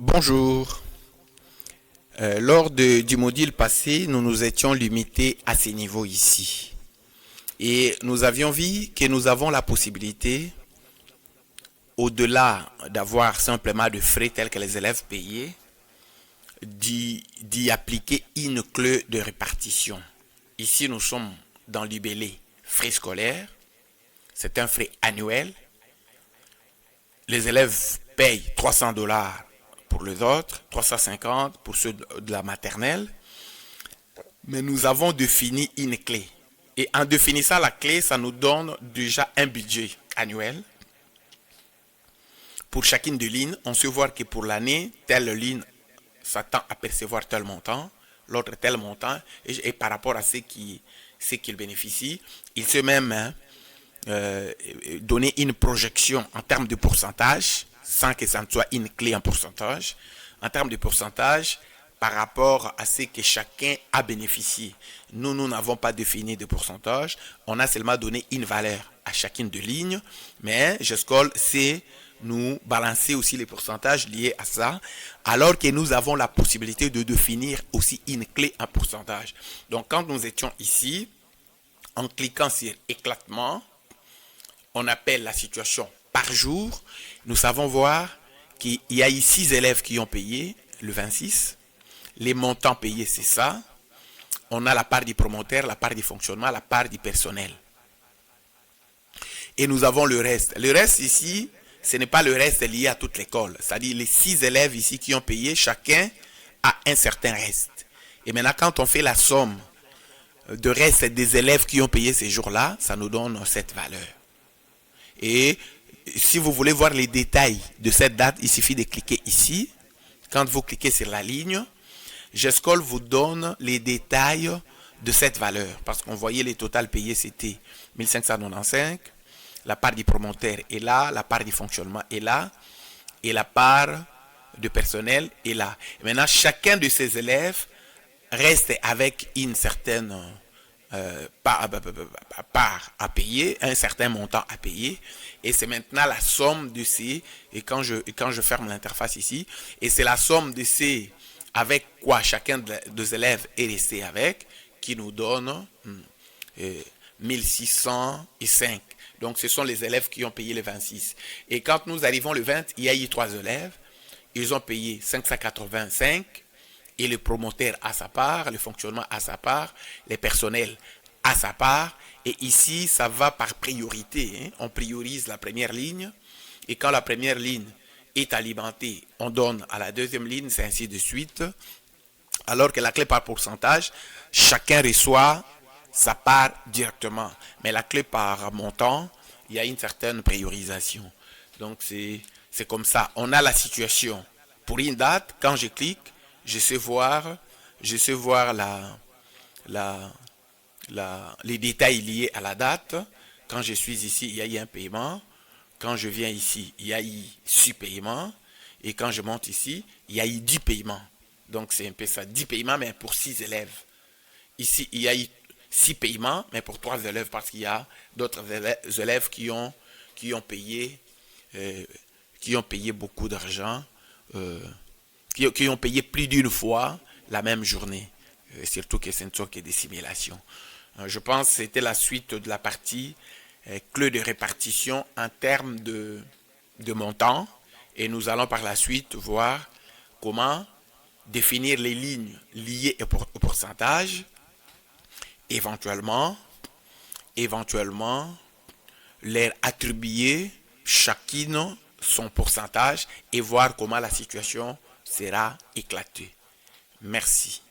Bonjour. Du module passé, nous nous étions limités à ces niveaux ici. Et nous avions vu que nous avons la possibilité, au-delà d'avoir simplement de frais tels que les élèves payaient, d'y appliquer une clé de répartition. Ici, nous sommes dans l'UBL frais scolaires. C'est un frais annuel. Les élèves payent $300 pour les autres, 350 pour ceux de la maternelle. Mais nous avons défini une clé. Et en définissant la clé, ça nous donne déjà un budget annuel. Pour chacune des lignes, on sait voir que pour l'année, telle ligne s'attend à percevoir tel montant, l'autre tel montant, et par rapport à ce qu'il bénéficie, il sait même donner une projection en termes de pourcentage, sans que ça ne soit une clé en pourcentage, en termes de pourcentage par rapport à ce que chacun a bénéficié. Nous n'avons pas défini de pourcentage, on a seulement donné une valeur à chacune des lignes, mais GESCOL sait nous balancer aussi les pourcentages liés à ça, alors que nous avons la possibilité de définir aussi une clé en pourcentage. Donc quand nous étions ici, en cliquant sur éclatement, on appelle la situation par jour. Nous savons voir qu'il y a eu 6 élèves qui ont payé le 26. Les montants payés, c'est ça. On a la part du promoteur, la part du fonctionnement, la part du personnel. Et nous avons le reste. Le reste ici, ce n'est pas le reste lié à toute l'école. C'est-à-dire les 6 élèves ici qui ont payé, chacun a un certain reste. Et maintenant, quand on fait la somme de reste des élèves qui ont payé ces jours-là, ça nous donne cette valeur. Et si vous voulez voir les détails de cette date, il suffit de cliquer ici. Quand vous cliquez sur la ligne, GESCOL vous donne les détails de cette valeur. Parce qu'on voyait les totales payés, c'était 1595. La part du promoteur est là, la part du fonctionnement est là, et la part de personnel est là. Et maintenant, chacun de ces élèves reste avec une certaine part à payer, un certain montant à payer, et c'est maintenant la somme de ces, et quand je ferme l'interface ici, et c'est la somme de ces avec quoi chacun des élèves est resté avec, qui nous donne 1605. Donc ce sont les élèves qui ont payé le 26. Et quand nous arrivons le 20, il y a eu 3 élèves, ils ont payé 585, et le promoteur à sa part, le fonctionnement à sa part, les personnels à sa part. Et ici, ça va par priorité. On priorise la première ligne. Et quand la première ligne est alimentée, on donne à la deuxième ligne, c'est ainsi de suite. Alors que la clé par pourcentage, chacun reçoit sa part directement. Mais la clé par montant, il y a une certaine priorisation. Donc c'est comme ça. On a la situation. Pour une date, quand je clique, je sais voir les détails liés à la date. Quand je suis ici, il y a eu un paiement. Quand je viens ici, il y a eu 6 paiements. Et quand je monte ici, il y a eu 10 paiements. Donc c'est un peu ça, 10 paiements, mais pour 6 élèves. Ici, il y a eu 6 paiements, mais pour 3 élèves, parce qu'il y a d'autres élèves qui ont payé beaucoup d'argent, qui ont payé plus d'une fois la même journée. Surtout que ce ne sont que des simulations. Je pense que c'était la suite de la partie clé de répartition en termes de montant. Et nous allons par la suite voir comment définir les lignes liées au pourcentage, éventuellement leur attribuer chacune son pourcentage et voir comment la situation sera éclatée. Merci.